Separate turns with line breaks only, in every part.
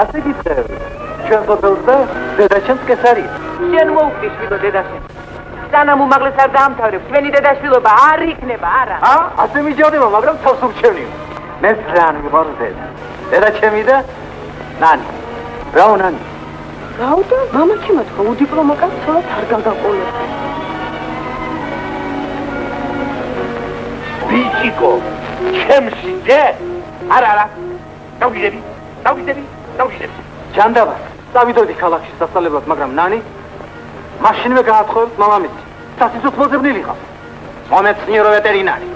ასე გიწევ. ჩვენ სოფელს და დედაჩემს კესარია.
შენ მოუხდი შვილო დედაშენ. სანამ უმაღლეს არ დაამთავრებ, ჩვენი დედაშვილობა არ იქნება, არა.
ასე მიჯერდება, მაგრამ თავს ურჩევნიო. მე ძალიან მიყვარს დედა. დედაჩემი და ნანი. რაო ნანი?
რაო და მამაჩემ თქვა, უდიპლომო კაცს ცოლად არ გაგაყოლებ.
ბიჭიკო, ჩემში დე? არა. დავიდები.
ჯანდაბა, დავიდოდი ქალაქში სასწავლებლად, მაგრამ ნანი მაშინვე გაათხოვეთ მამამისი. სასიცოცხლოზე ვნილიყავ. მომეცნიერო ვეტერინარი.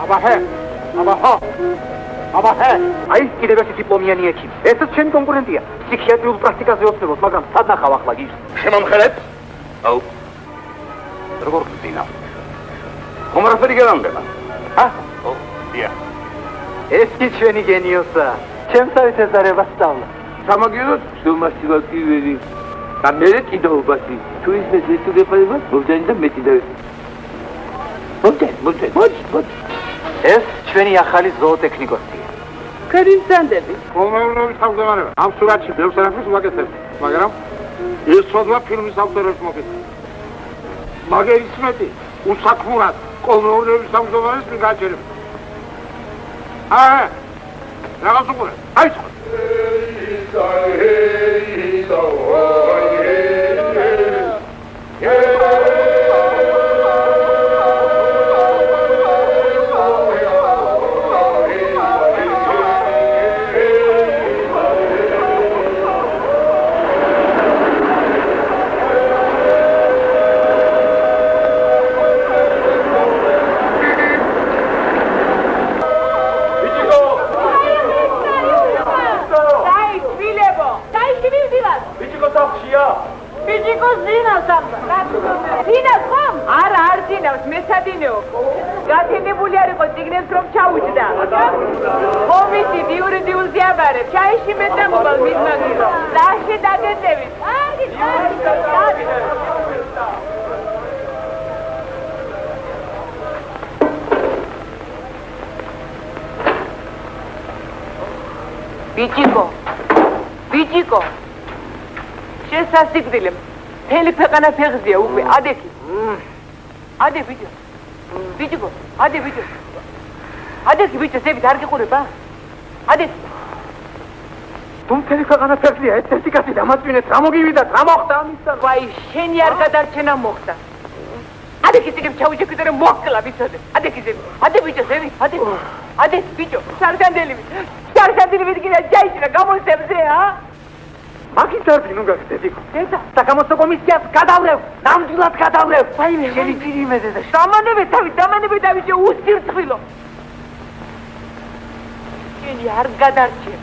აბა, აი კიდევ ერთი დიპლომიანი ექიმი. ესეც ჩემი კონკურენტია. ფსიქიატრიულ პრაქტიკაზე ოცნებობს, მაგრამ სადნახავ ახლა გის.
შემომხელეთ? აუ. როგორ გძინა? ხომ არაფერი გელამდება? ო, დია.
ეს კი ჩვენი გენიოსა. ჩემსავით ეზარება სწავლა.
სამაგიეროდ შრომასილა პირველი. და მე კიდეობასი. თუ ის მეცდებება, მოვდანი და მეტი და მოდი.
ეს ჩვენი ახალი ზოოტექნიკოსია.
ქერინცანდები.
კომუნალური თავმჯდომარეობა. ამ სურათში ბევრ სერაფის ვაკეთებ, მაგრამ ეს ცოდვა ფილმის ავტორებს მოგეცე. მაგერის მეტი უსაქმურად კომუნალური თავმჯდომარეს მიგაჩერებ. რაღაც უყურე. აი ხო.
გათენებული არ იყო ციგნებს რომ ჩაუჯდა. ხომისი დიურიდიულ ზიაბარებს, ჩაიში მეტამობალ მისმაგირო. დაში დაგეწევით. ბიჭიკო. შესასიკვდილე. მთელი ქვეყანა ფეხზეა უკვე. ადექი. ადე ბიჭო. ადექი ბიჭო, ზევით არ გიყურება? ადექი.
თუ მთელი ქვეყანა ფეხზეა, ერთ-ერთი კაცი დამაწვინეთ, რა მოგივიდათ, რა მოხდა ამისთან?
ვაი, შენი არ გადარჩენა მოხდა. ადექი ციგნებს ჩაუჯექით და მოხლა ვიცოდე. ადექი ზევით. ადე ბიჭო, ზევით. ადე ბიჭო, სარგანდელივით კიდე ჩაიჭრა გამოსებზე,
მაგით არ ვინ უნდა გდედიკო?
დედა, საკამოსო კომისიას გადავლევ, ნამდვილად გადავლევ.
ვაიმე, შენი პირიმე დედა.
დამანებე დავიჯე უსირცხვილო. შენი არ გადარჩენ.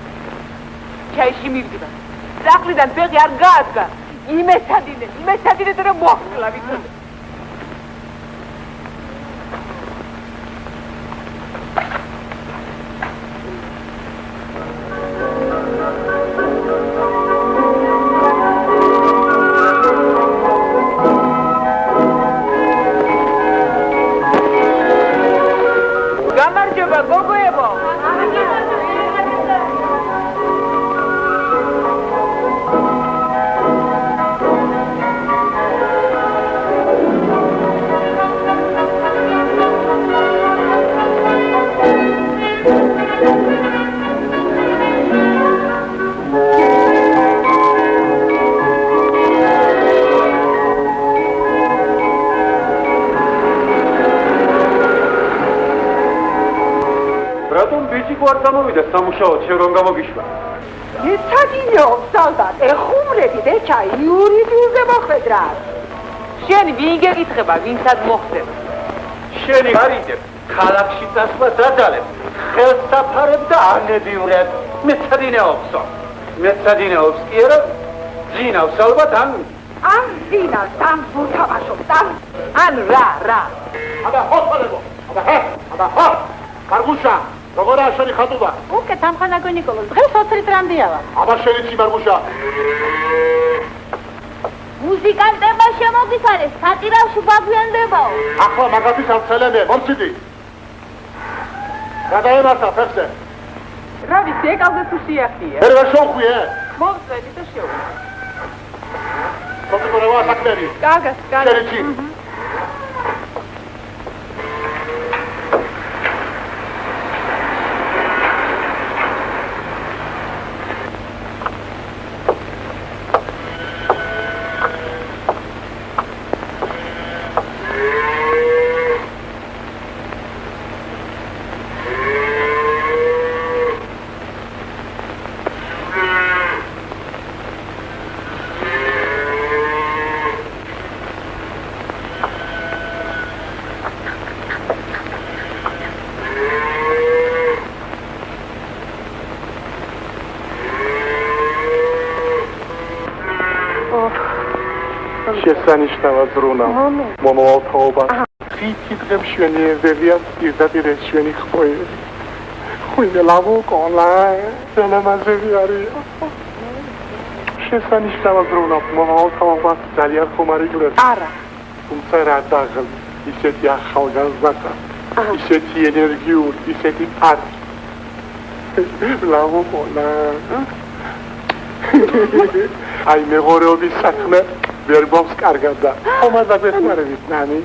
ჩაიში მივდივარ. სახლიდან ფეხი არ გაადგა. იმეცადინე და მოხლა ვიცოდე.
სამუშაოდ შენ რომ გამოგიშვა.
ეცადინო, სალდატ, ეხუმრები და ჩაი იურიდიულზე მოხვედრა. შენ ვინ გეკითხება, ვინცად მოხდებ?
შენი გარიდებ, ქალაქში წასვლა დადალებ, ხელსაფარებ და ანებიურებ. მეცადინეობს კი არა, ძინავს ალბათ ან
ძინავს, ან ბუთავაშობს, ან რა.
აბა, ხოხალებო, კარგუშა. როგორ ახალი ხატობა?
უკე დამხანაგო ნიკოლოზ, დღეს 20 ლიტრამდეა.
აბა შენიცი მარგუშა.
მუსიკანტებმა შემოგიხარეს, სატირავში გვაგვიანდებაო.
ახლა მაგათის ავცელები, მომციდი. გადაემართა ფეხზე.
რა ვიცი, ეკავზე თუ შეახია.
ვერ შევხვიე.
მოვწვენი და შევა.
პროტოკოლია საქმეები.
კარგად.
შერეჩი. შესანიშნავად ზრუნა მომავალ თაობას ხითი დღემ შვენიერდებია პირდაპირ ეს ჩვენი ხმოები ხუინე ლავოკოლა სელამაზები არის შესანიშნავად ზრუნა მომავალ თაობას ძალიან ხომარი გულებს
არა
თუმცა რა დაღლ ისეთი ახალგაზრდა ისეთი ენერგიული ისეთი პარტი ლავოკოლა აი მეღორეობის საქმე ვერ გვაქვს კარგად და ხომად დაგვეხმარებით ნანი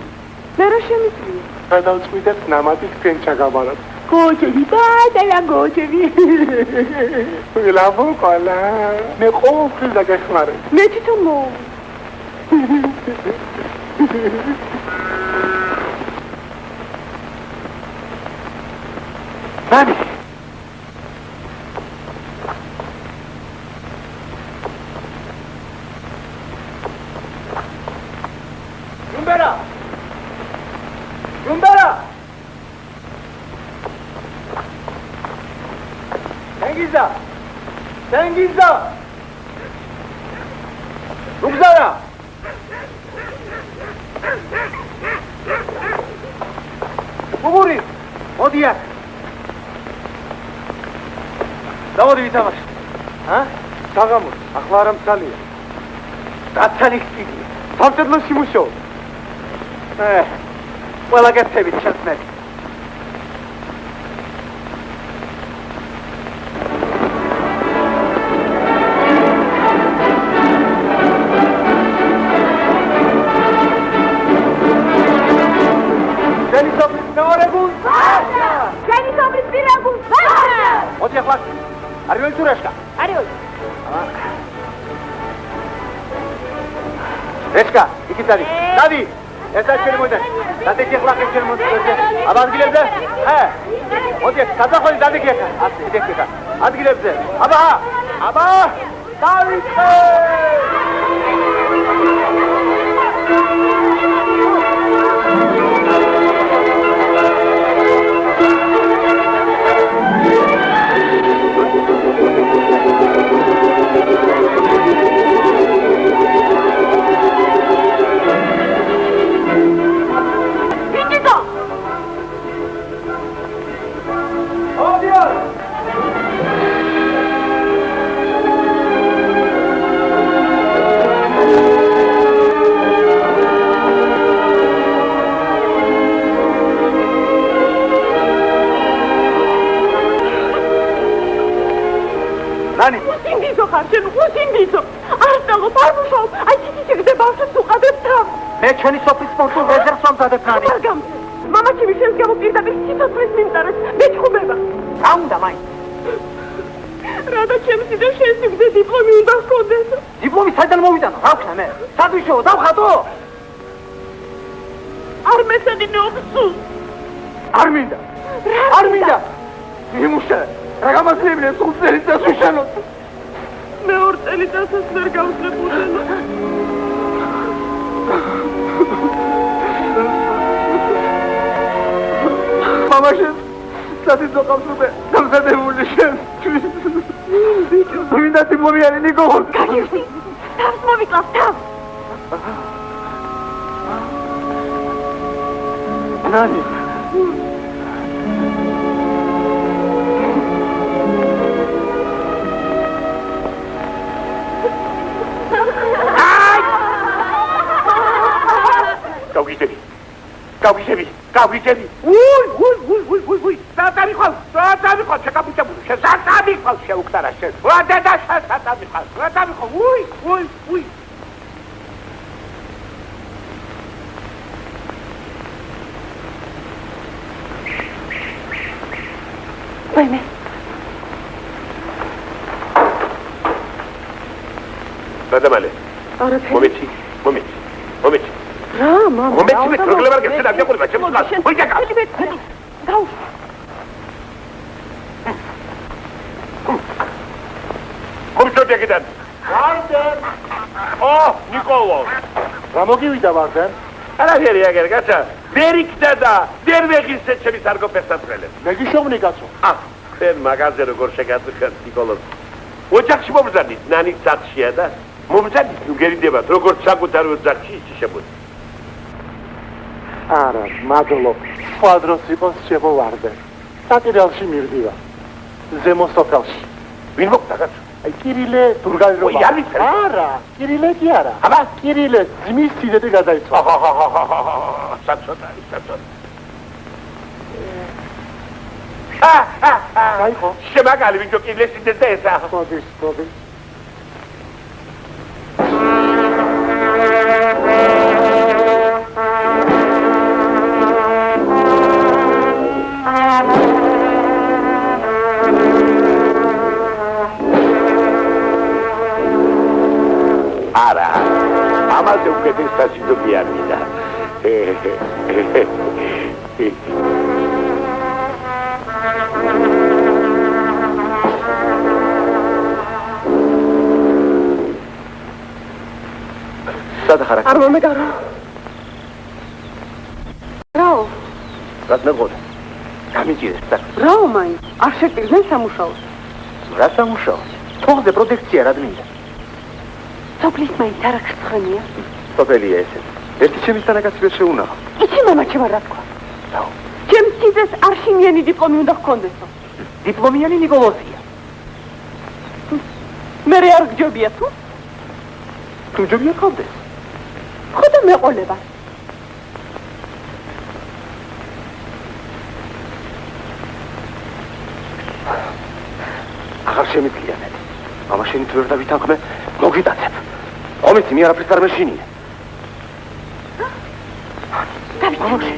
მე რა შემიძლია
გადავწყვიტეთ ნამატით თქვენ ჩაგაბაროთ
გოჩები ბატა გოჩები
ლავოკოლა მე ყოველთვის დაგეხმარებ
მე თვითონ მო
ნანი
Yumbera! Tengiza! Rugzara! Buguri! Odiya! Davodi vitavash. Ha? Tağamur. Aklarım salıyor. Ratsanik değil. Tartırlı şimuşo. Well, I get paid with chance, mate. Denis Oblis, ne var Egun?
Vasha! Denis Oblis, Piragun! Vasha!
Ot yaklaş. Arıyoruz Sureşka.
Arıyoruz.
Reşka, iki tane. Tabii. Esas kelime Dade yaklaş kelime Abaz gilebze. He. Ot yak. Kaza koy dade yak. Aslı tek yak. Hadi gilebze. Aba. Aba. Tabii. Nani?
Usindizო ხარ შენ, usindizო. არ წავ, არ მუშაობ. აი ციცი ბავშვს უყადებ თან.
მე ჩვენი სოფლის სპორტულ რეზერვს ვამზადებ ნანი.
მამაჩემი შენს გამო პირდაპირ სიცოცხლის მიმტარებს. მეჩხუბება.
რა უნდა მაინც?
რადა ჩემსი და შენს მიგზე დიპლომი უნდა ჰქონდეს.
დიპლომი საიდან მოვიტანო? რა ვქნა მე? სადვიშო, დავხატო?
არ მესადინეობ სულ.
არ მინდა. არ მინდა. იმუშა. რა გამასწრებია სულ წელიწადს წასუშანოთ.
მე 2 წელიწადს ვერ გავსწრებოდი.
მამაშენ სადიც ოყავს უკვე დამზადებული შენ. მინდა დიპლომიანი ნიკო.
თავს მოვიკლავ თავს.
ნანი.
Გავიგები. Უй! უй, სადამიყვალ, შეკაპუჭებული, სადამიყვალ შეუქთარა შენ. რა დედა სადამიყვალ, უй.
ვაიმე.
გადამალე.
არაფერი.
მომეცი.
რა, მამა.
მომეცი მე პრობლემა არ გეცედა, მიყურება, შემოდგა. ვიჯაკა.
გაუ.
კომისტორი აქედან. ვარდენ. ნიკოლო.
რა მოგივიდა ვარდენ?
არაფერი აგერ, გაცა. ვერ იქდა და ვერ ვეღირსეთ ჩემი სარგოფესტაცველებს.
მეგიშოვნი კაცო.
ხენ მაგაზე როგორ შეგაწუხეთ ნიკოლოს. ოჯახში მომბრძანით, ნანის სახლშია და მომბრძანით, ნუ გერიდებათ, როგორც საკუთარ ოჯახში ისე შემოდი.
არა, მადლო. სხვა დროს იყოს შემოვარდენ. სატირალში მივდივარ. ზემო სოფელში.
ვინ მოხდა გაცა?
აი კირილე თურგალრობა.
ოი, არ ვიცი.
არა, კირილე კი არა.
აბა,
კირილე ძმის სიდეტე გადაიცვა.
საწოთა.
გაიხო.
შემაგალი ვინჩო კილეს სიდეს და ესა.
მოდის.
არა, ამაზე უკეთეს სასიძობი არ მინდა. სადახარა?
არ მომეგარო. რაო?
რაც მეგონა. გამიჭირეს და
რაო მაინც? არ შეგვიძლია სამუშაოს.
რა სამუშაო? თողზე პროტექცია რა მინდა?
სოფლის მაინც არ აღსხენია.
სოფელია ესე. ერთი ჩემის თანაკაცი ვერ შეუნაღო.
იცი მამა ჩემ რა თქვა?
რაო?
ჩემ სიძეს არშინიანი დიპლომი უნდა ჰქონდესო.
დიპლომიანი ნიკოლოზია.
მე არ გჯობია თუ?
თუ ჯობია ხავდეს.
ხოდა მეყოლება.
აღარ შემიძლია მე. ამა შენი თუ ვერ დავითანხმე, მოგიტაცებ. ომიც მე არაფერს არ მეშინია.
დავით.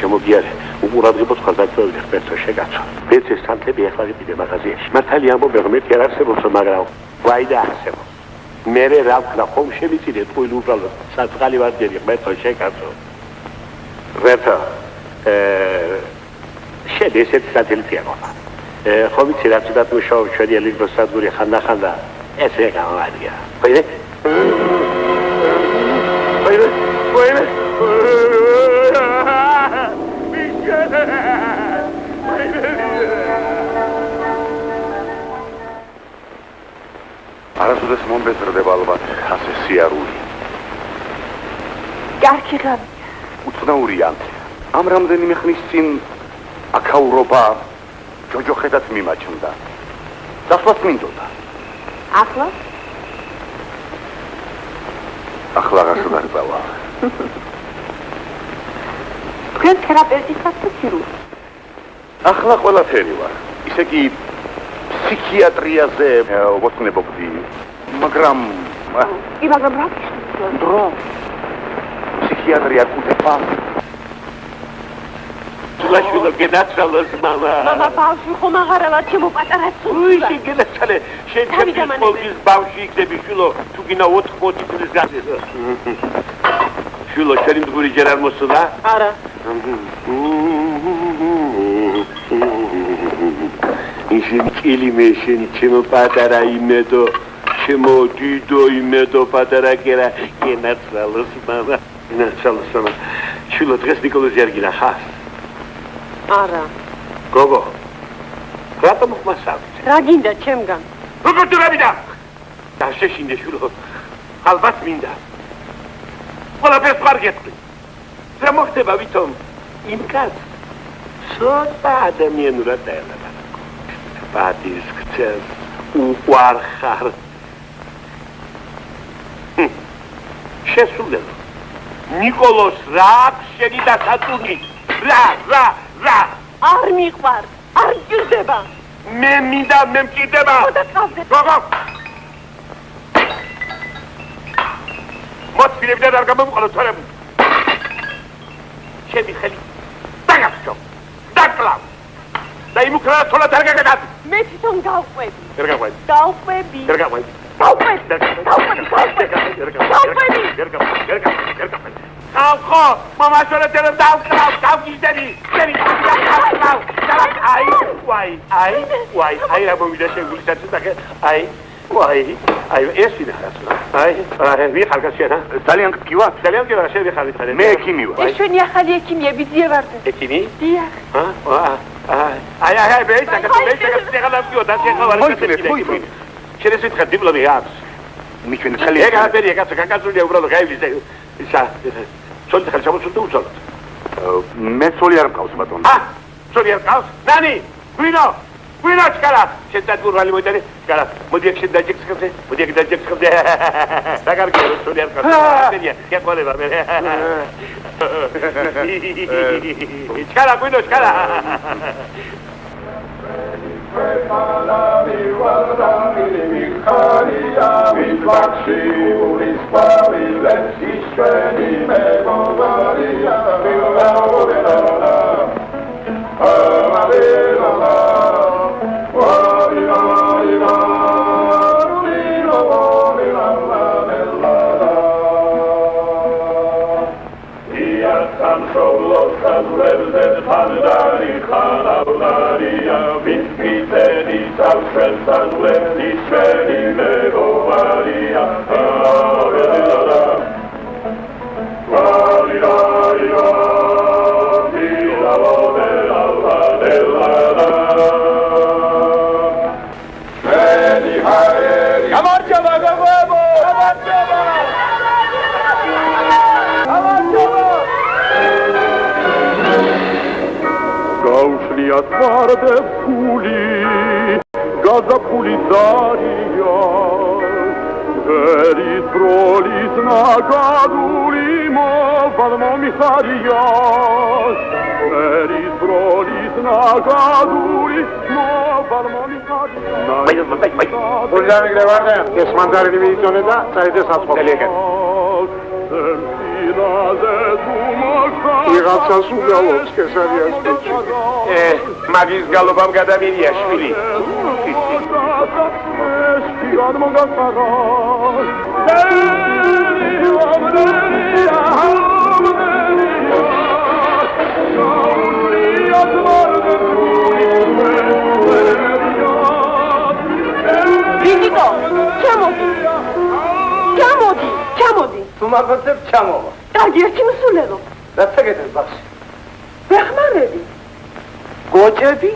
ჩემოგიარე, უყურადღებოდ ხარდაჭრევი ხმერთო შეგაცო. ბეცეს სამთები ახლა ვიყიდე მაღაზიაში. მართალი ამბობ ღმერთი არ არსებობს, მაგრამ ვაი და არსებობს. მე რა ვქნა ხომ შემიწირე ტყუილ უბრალოდ საწყალი ვარდიერი ხმერთო შეგაცო. ღმერთო, შენ ესეთ სატელიტია გონა. ხომ იცი რა თუნდაც მუშაობ ჩვენი ელექტროსადგური ხანდახანდა ესე გამარია. ვაი
არასოდეს მომბეზრდება ალბათ ასე სიარული.
კარგი ღამე.
უცნაურია. ამ რამდენიმე ხნის წინ აქაურობა ჯოჯოხეთად მიმაჩნდა. დასვლაც მინდოდა.
ახლა?
ახლა აღარ დაიწყალა.
თქვენ თერაპევტისაც თუ ქირურგი?
ახლა ყველაფერი ვარ. ისე კი ფსიქიატრიაზე ვოცნებობდი, მაგრამ
რა გიშნით?
დრო ფსიქიატრია კუთეფა.
ლაშვილო გენაცვალოს მამა.
მამა ბავშვი ხომ აღარავა ჩემო პატარა
უი შეგენაცვალე. შენ ჩემს ბავშვი იქნები შვილო, თუ გინდა 4-20 წლის გასცდა. შვილო, შენი მდგური ჯერ არ მოსულა?
არა.
ისინი წილი მე შენი ჩემო პატარა იმედო ჩემო დიდო იმედო პატარა კერა ენაცალოს მამა ენაცალოს მამა შულო დღეს ნიკოლოზი არ გინახავს
არა
გოგო რატომ ხმასავთ
რა გინდა ჩემგან
როგორ თუ რა მინდა და შეშინდე შულო ალბათ მინდა ყველაფერს ვარ გეტყვი რა მოხდება ვითომ იმ კაცს ცოტა ადამიანურად დაელაპარაკო პატის ქცევს უყვარ ხარ შესულელო ნიკოლოს რა აქვს შენი დასაწუნი რა
არ მიყვარ არ გირდება
მე მინდა მე მჭირდება გოგო მოწინებიდან არ გამომყოლო თორემ შენი ხელი დაგაფშო დაკლავ და იმ უკრანა თოლა დარგაგდად
მე თვითონ გავყვები
ვერ გაყვები
დავყვები
ვერ გაყვები ხალხო მომასწორებელი დავკლავ დავგიჟდები შენი დავკლავ აი რა მომიდა შეგულისად დაგე აი ეს ვიდა აი ვიხარ გასიანა ძალიან გკივა შენ ვიხარ ვიცარი მე ექიმი ვარ
ეს ჩვენი ახალი ექიმია ბიძია ვარდე
ექიმი
დიახ
აი ბეჭდა შეგალავდიო და შეხავარ შენ ეს ვითხარ დიპლომი აქვს მიჩვენე ხელი ეგ აბერი ეგაც გაკაცულია უბრალოდ გაივლის ისა ცოლი ხელი ჩამოსულდა უცოლოდ
მე ცოლი არ მყავს ბატონო
ცოლი არ მყავს ნანი გვინო ჩკარა შენ დაგურვალი მოიტანე ჩკარა მოდი აქ შენ დაჯექსხებზე მოდი აქ დაჯექსხებზე რა კარგია რომ ცოლი არ მყავს აბერია გეყოლება მე ჩკარა გვინო ჩკარა
Palami guardami Michalia Wilbaci ulis pavilec Iśweni mego Maria Villa Ovelala Amavelala Walila ila Ulilo Ovelala Velala Iatan solos Azulel Pandari Khanavlaria Vispiteni Salsel Salsel Iśweni mego Maria Avelala Walila ila Villa Ovelala Velala Meni Haeri
გამარჯობა გოგოებო გამარჯობა
გაუშლიათ ვარდებ გული გაზაფხული ძარია ვერის ბროლის ნაგადური მოვალ მომიხარია ვერის ბროლის ნაგადური მოვალ მომიხარია
ბულგარიგრე ვარდა ეს მანდარინი მიიწონე და წაიდე საწყობი იღაცას უგალობს კესარიას ბიჭი
მაგის გალობამ გადამირია შვილი
ბიჭიკო ჩამოდი
თუ მაგოცებ ჩამოვა
კარგი ერთი მსულელო
რა წაგეთეს ბახში
ვეხმარები
გოჭები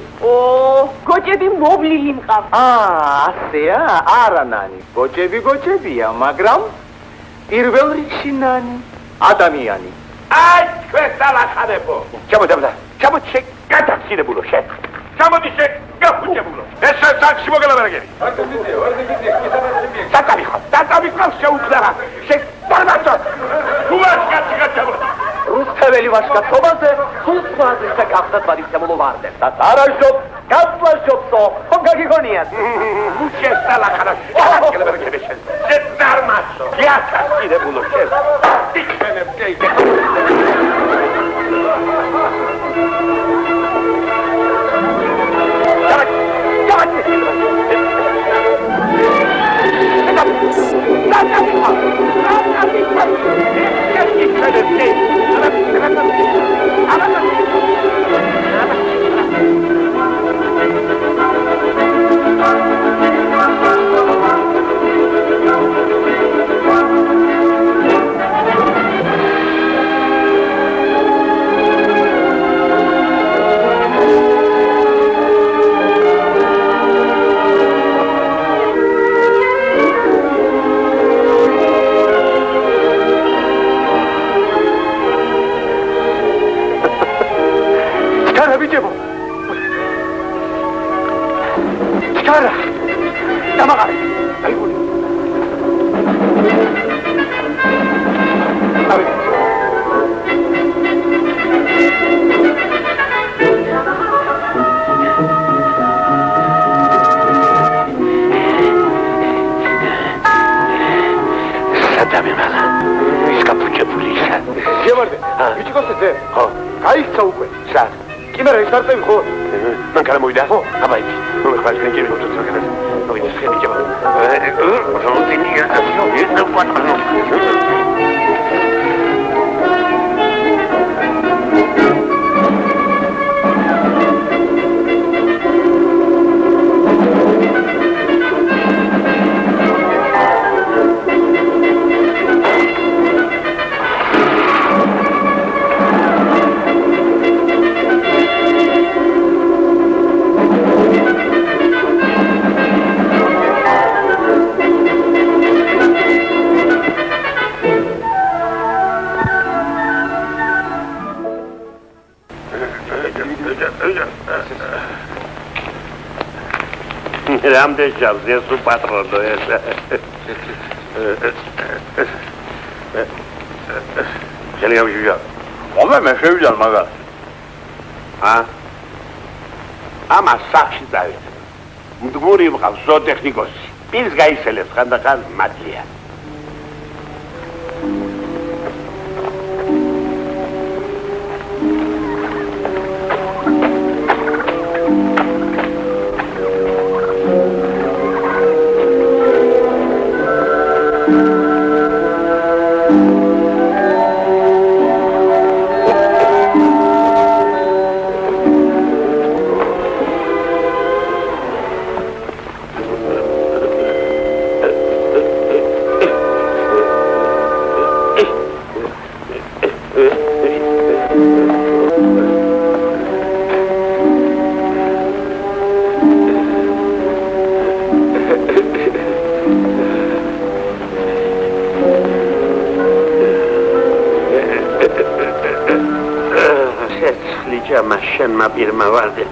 გოჭები მოვლილი მყავს
ასეა არა ნანი გოჭებია მაგრამ პირველ რიგში ნანი ადამიანი
აი თქვენ დალახანებო ჩამოდი შე გადაცინებულო შე ჩამოდი შე გაფუჭებულო ეს საქმე მოგელაბარაგები დაწავი ხარ შეუძლარა შე დარბაცო
რუსთაველი ვაშკაცობაზე სულსვაზე საკახდათ მარიცემულო ვარდებს და არაშობ გასვლაშობსო ხომ გაგიგონიათ
შე დალახანა გელაბარაგები შე დარმაცო გიაცინებულო შე იქნებ გეიგე
არა დამაღარ დაიგული გემარდე, ვიჩიკოსე, ხო. გაიქცა უკვე. სად? კი მერე ის დარტევი ხო? მან გამოვიდა. ხო, აბაი. ნუ ხარ გენჯები მოწოც გერა. ნუ ის ხები ჯება. როდინია, ის ნუ პატანო.
რამდენ ჯავს ეს უპატრონო ეს შეიძლება ვიჟა მომე მე შევიდა მაგას ამას სახში დავით მდგური ვიყავს ზოოტექნიკოსი პირს გაისელებს ხანდახან მადლია შენმა პირმა ვარდე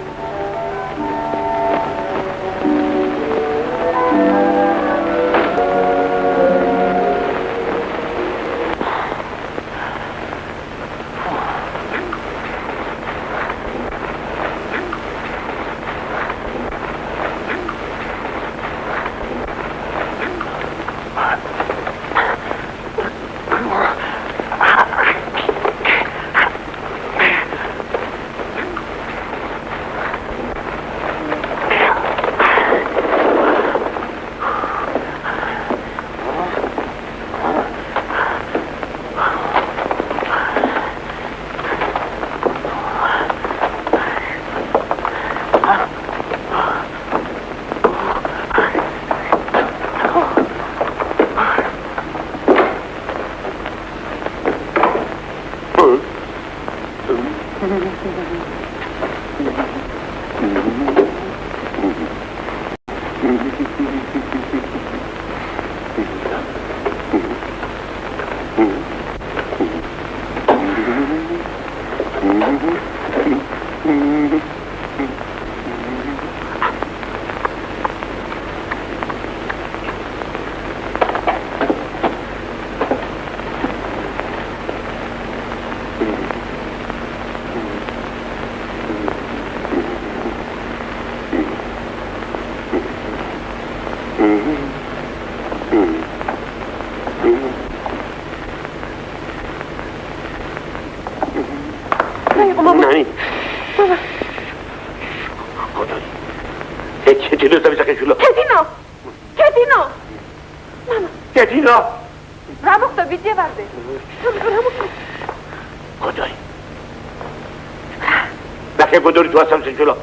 გოდორი თუ ასამსეჯულო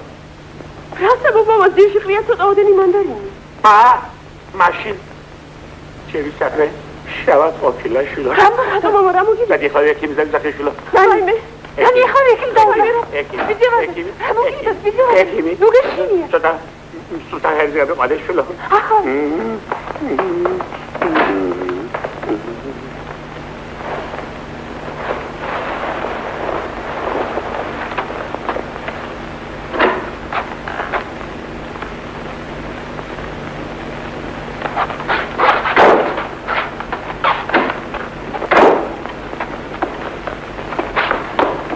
რასა ბაბა ძირში ყრია ცოტა ოდენი მანდარინი
მაშინ შევისახე შავად ყოფილა შვილო
რა მama რა მოგიძა
და ხარ ექიმი ზაგზახე შვილო
რაიმე რა ხარ ექიმი დავირო ექიმი ნუ გეშინია
ცოტა სულთან ჰერზე გადაყადე შვილო
ახლა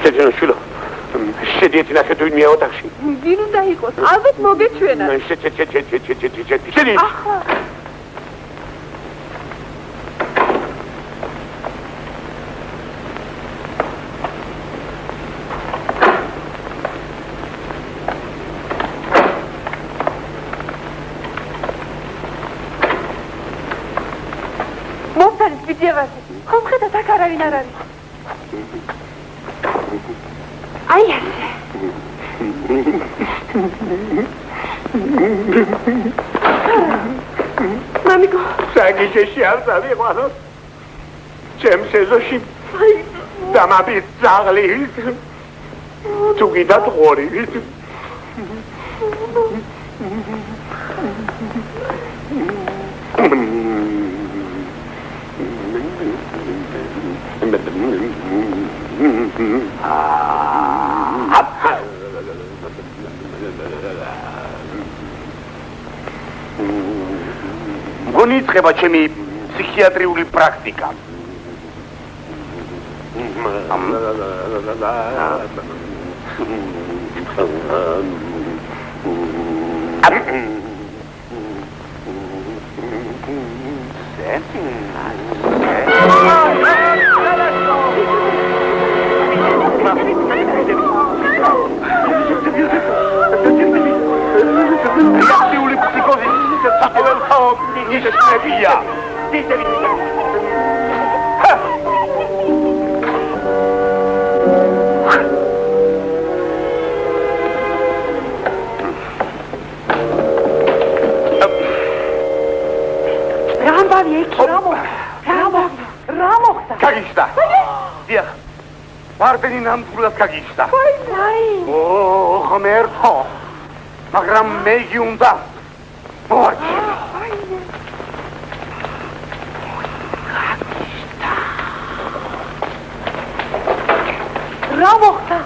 შეჯენ შვილო. შედიეთ ნახე თუ მე ოთახში.
ვინ უნდა იყოს? ალბათ მოგეჩვენა.
შედი.
ახლა მომთანის ვიძიებაზე. ხომ ხედავთ აქ არავინ არ არის. აი ასე. მამიკო,
საგიჟეში არ დავიყვანოთ. ჩემს ეზოში დამაბი ძაღლი. თუ გიდათ ღორი.
გონიწყება ჩემი ფსიქიატრიული პრაქტიკა. რეაქტიული ფსიქოზის სახელმწიფო ნიშნებია.
რა მოხდა?
გაგიშდა. დიახ. ვარდენი ნამდვილად გაგიშდა. ო, ღმერთო. მაგრამ მე გიუნდა. მოაჩი.
რა მოხდა?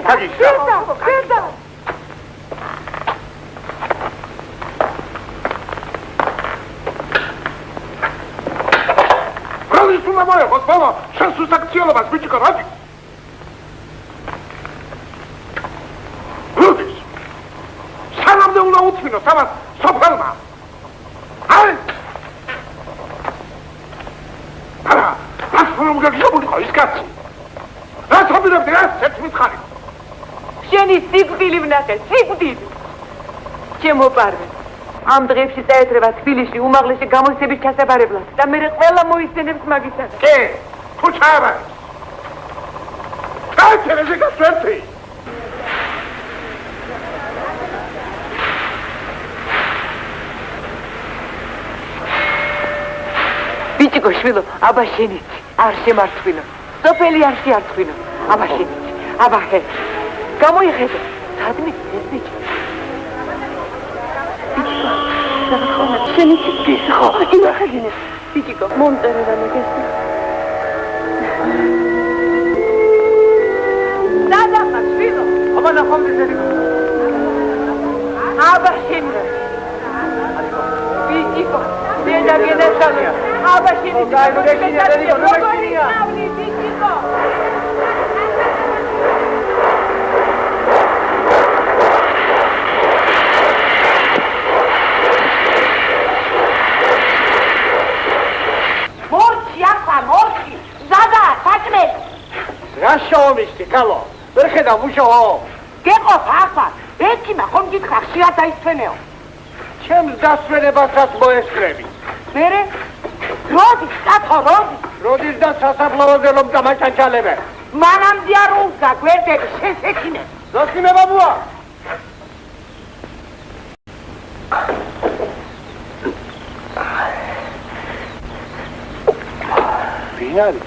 გაგიშდა.
ხედა.
მოიყვოს ბოლო შენს უსაქციელობას ბიჭიკო რადი როდის სანამდე უნდა უცმინოს ამას სოფელმა აი არა რას გაგიჟებულიყო ის კაცი რას აპირებდი რა სერტიფიკატი
შენი სიკვდილი ვნახე სიკვდილი ჩემო პარვე ამ დღეებში წაეძრება თბილისში უმაღლესი გამოცდების ჩასაბარებლად და მე ყველა მოისცენებს მაგისთან.
კი, თუ ჩააბარ. კაცერზე გასვერტი.
ბიჭიკო შვილო, აბა შენიცი, არ შემართვინო. სოფელი არ შეართვინო. აბა შენიცი, აბა ჰე. გამოიხედო. სადმე ეს ბიჭი. შენიცი გისხო. იმახაგინე. ბიჭიკო, მომწერე და მოგესწრე. დადა შვილო.
აბა ნახომდი ზერი.
აბა შენიცი. ბიჭიკო, დედა გენაშალო. აბა შენიცი. როგორია? ბიჭიკო.
რა შოუმიშტი, კალო? ვერ ხედავ უშოო.
გეყო ახლა, ექიმა ხომ გითხრა ხშირად დაისვენეო.
ჩემს დასვენებასაც მოესწრები.
მერე? როდის, კაცო, როდის?
როდის და სასაფლაოზე რომ დამაჭანჭალებე?
მანამდე არ უნდა გვერდები შესექინებ.
დოსიმე ბაბუა. ვინ არის?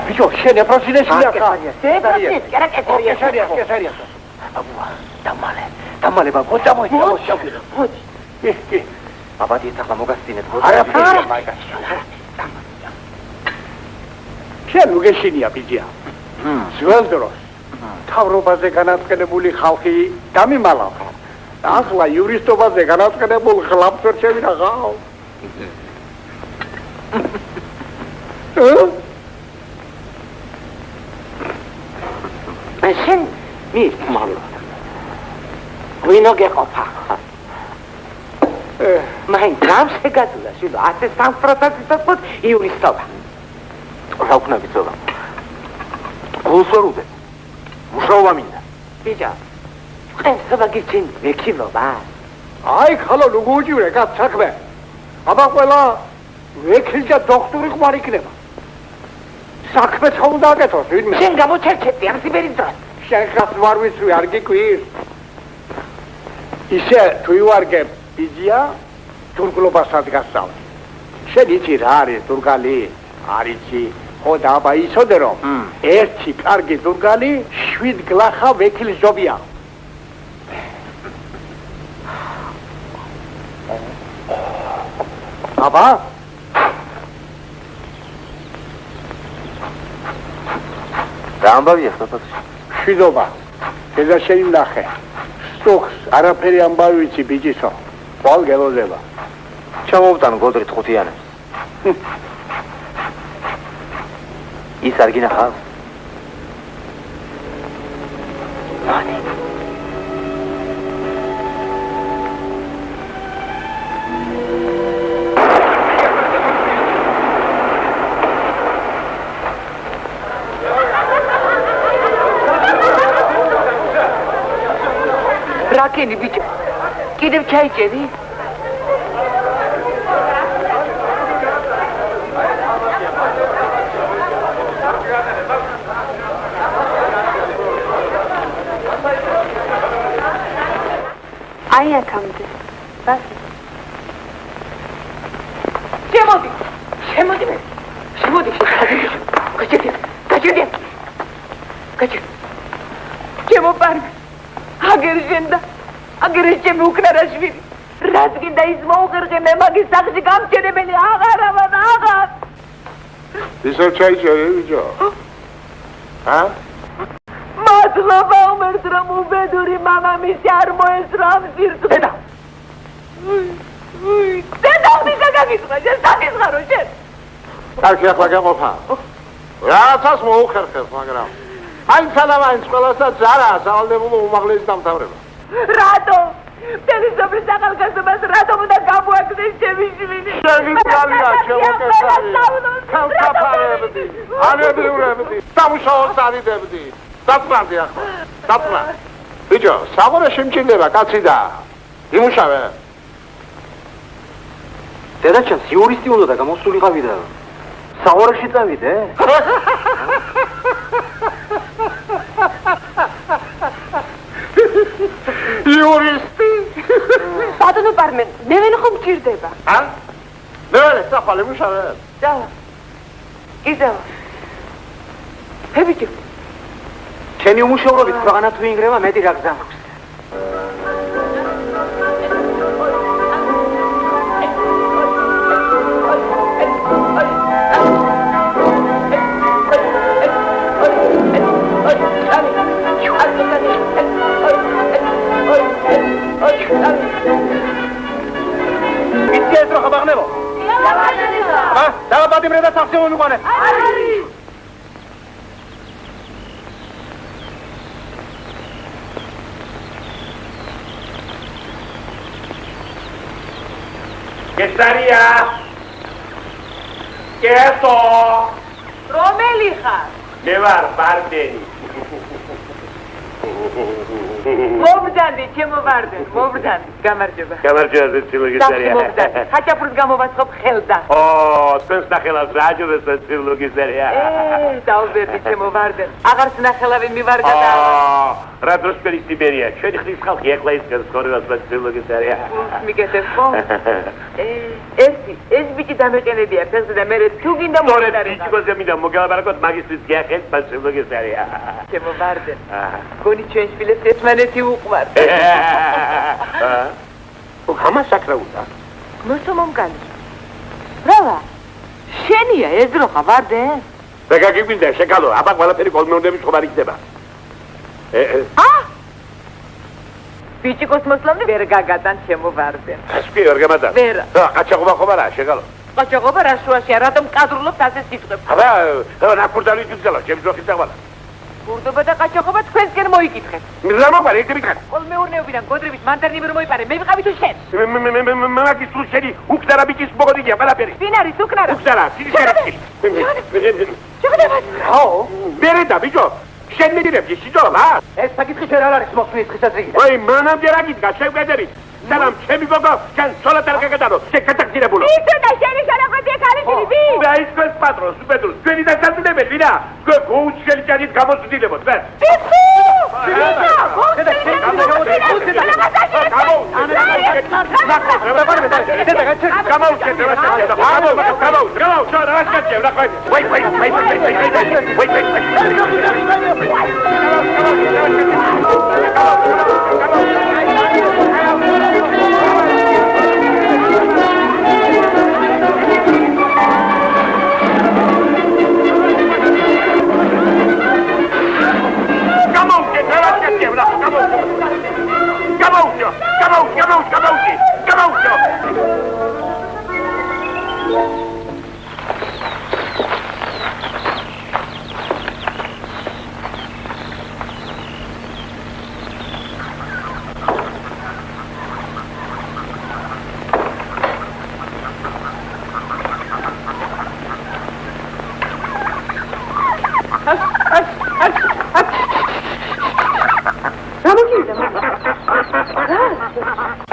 ბიჭო, შენ ეპროსინეში ახლა.
ეპროსინეს, კერაკეთერია.
კესარია. აბუა, დამალე ბაბუა, წამოიჭა. კი. აბადი ახლა მოგასწინეთ. არაფერი მაგაში. შენ უგეშინია ბიჭია. ძველ დროს თავრობაზე განაწყენებული ხალხი დამიმალავდა. ახლა იურისტობაზე განაწყენებულ ხლაპს ვერ შევინახავ.
შენ მიხმალო ვინო გეყოფა მაინ გამს ეგაძლა შენ 13% თქო იურისტობა
რა უნდა ვიცოდა გულსვერუდე მუშაობა მინდა
ბიჭა ყენსება გიჩენ მეკილობა
აი ხალო ლუგუჯივრე კაც საქმე აბა ყველა ვექილჯა დოქტორი ხმარ იქნება საქმე ხო უნდა აკეთოს ვინმე
შენ გამოჩერჩეთი ამ სიბერის დროს
შენ ხას ვარ ვიცი არ გიკვირ ისე თუ ივარგებ ბიძია თურქულობასაც გასწავლე შენ იცი რა არის თურქალი არ იცი ხო და აბა იცოდე რომ ერთი კარგი თურქალი 7 გლახა ვექილის ჯობია აბა
რა ამბავია ხთოს
შვიდობა ედა შენი ნახე სტუქს არაფერი ამბავი ვიცი ბიჭისო ყვალ გელოდება
ჩამოვტან გოდრით ხუთიანებს ის არ გინახავს მანი
რაკენი ბიჭო კიდევ ჩაიჭერი
აი აქამდე ბასი
შემოდი გაჭირდი შემოპარ აგერჟენდა აგერჟემი უკნარაშვილი რაც გინდა ის მოუღერღე მე მაგის სახლში გამჩენებელი აღარ
ისევ ჩაიჭერე ბიჭო
მადლობა უმერთ რომ უბედური მამამისი არ მოესწრო ამ სირთულეს დედა ვიდა გაგიწყდა შენ საკითხარო შენ
კარგი ახლა გაყოფა რააცას მოუხერხებს მაგრამ აი სალამაინს ყველასაც არა სავალდებულო უმაღლესი დამთავრება
რატო მთელი სოფლის ახალგაზრდობას რატომ უნდა გამოაგდეს ჩემი შვილი
შენი ძალია შემოკესარი თავთაფარებდი ანებრივებდი სამუშაოს არიდებდი დაწნადი ახლა დაწნა ბიჭო საღორე შემჭირდება კაცი და იმუშავე
დედაჩემს იურისტი უნდა და გამოსულიყავი და საორეში წავიდე
იურისტი
ბატონო პარმენ მე ვენ ხომ მჭირდება
მე საფალე მუშავე
და იზა ჰებიჭი
ჩენი უმუშევრობით ქვეყანა თუ ინგრევა მეტი რა გზა აქვს
დაბადიმრე და სახში მომიყვანე
გესარია კეთო
რომელი ხარ
მე ვარ ბარდენი
მობდანდი ჩემო ვარდენ მობდანდი გამარჯობა
გამარჯობა ცილოგისარია
მობდანდი ხაჭაპურს გამოვასხობ ხელდა
ო თქვენს ნახელავს რა აჯობეს ცილოგისარია
დაუბერდი ჩემო ვარდენ აღარც ნახელავი მივარდა და
რა დროს პერი სიბერია ჩვენი ხრის ხალხი ეხლა ის განსხვავებას ცილოგისარია
მიგეთებ ხო ეს ბიჭი დამეყენებია ფეხზე და მე თუ გინდა
მოვიდარი ბიჭოზე მინდა მოგალაბარაკოთ მაგისტრის გიახეთ ცილოგისარია
ჩემო ვარდენ გონი ჩვენ შვილებს ერთმანეთი უყვართ
ხამა საკრაუდა
მოსო მომგალი რავა შენია ეზროხა ვარდენ
და გაგიგვინდა შეკალო აბა ყველაფერი კოლმეონდების ხომარი იქნება
ბიჭი კოსმოსლამდე ვერ გაგადან ჩემო ვარდენ
ეს კი ვერ გამადა
ვერა
რა ყაჩაღობა ხომ არა შეკალო
ყოჩოღობა რა შუაშია, რატომ კადრულობთ ასე სიტყვებს?
აბა, რა ქურდალი ძიძალა, ჩემს ძოხის დაღვალა.
გურდობა და ყაჩოღობა თქვენსკენ მოიკითხეთ.
რა მოყარე, ერთი მითხარ.
ყოველმეურნეობიდან გოდრებით მანტერნები რომ მოიპარე, მე ვიყავი თუ შენ?
მაგის თუ შენი უკდარა ბიჭის მოგოდიგია ყველაფერი.
ვინ არის უკნარა?
უკდარა, სიჩქარე.
შეგდებათ.
აო, მერე და ბიჭო, შენ მიდირებდი სიჯოლა?
ეს საკითხი ჩვენ არ არის მოხსნის დღესაზრიგიდან.
ой, მანამდე რა გიდგა, შევგედებით. სალამ, ჩემი გოგო, შენ სოლატარ გაგატარო, შეგატაკირებულო.
ისე და შენი შენახვედი ქალიშვილი ვი?
და ის ქვეს პატრონს, უპედროს, ჩვენი დასაწყდებელი ვინა? გოუჩელი ჯარით გამოსვიდილებოთ, ვერ.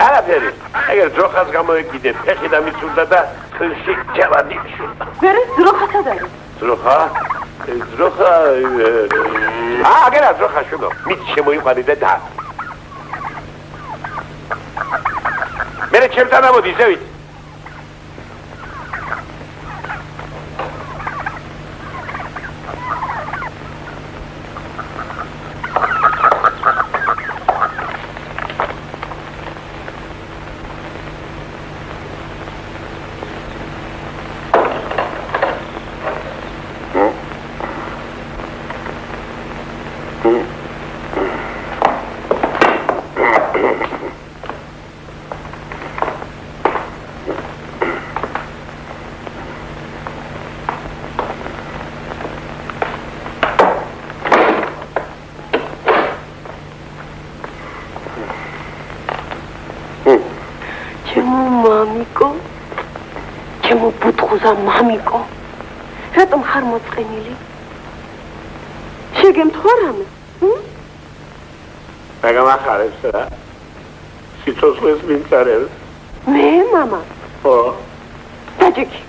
არაფერი, ეგერ ძროხას გამოეკიდე, ფეხი დამიცურდა და თლში ჯავადი შურდა.
ვერე ძროხაცად არის.
ძროხა? ძროხა... აგერა ძროხა შუგო, მით შემოიყვანე და მერე ჩემთან ამოდი, ზევით.
მამიკო, რატომ ხარ მოწყენილი? შეგემთხვა რამე?
მაგამახარებს რა? სიცოცხლეს მინწარებს?
მე, მამა?
ხო.
დაჯექი.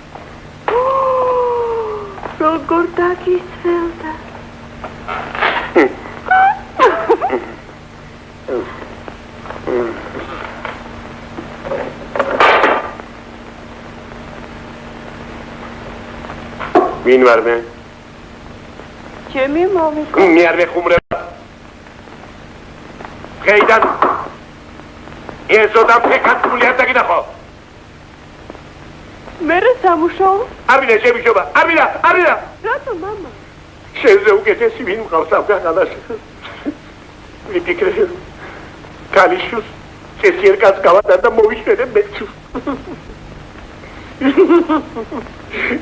როგორ დაგისველდა?
ვინ ვარ მე?
ჩემი მამიკო.
მე არ ვეხუმრება. დღეიდან ეზოდა ფეხაცული არ დაგინახო.
მე სამუშაო?
არ ვიდა შემიშობა, არ ვიდა.
რატო მამა?
შენზე უკეთესი ვინ მყავს ავგანაში? ვიფიქრე. კალიშუს წესიერ კაც გავატარ და მოვიშერე მეჩუს.